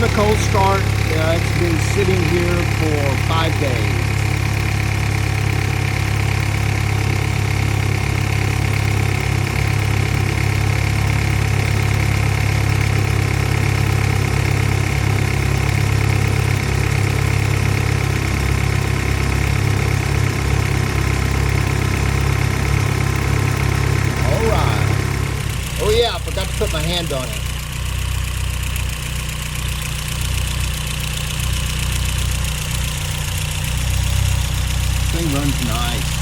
a cold start. It's been sitting here for 5 days. All right. Oh yeah, I forgot to put my hand on it. Thing runs nice.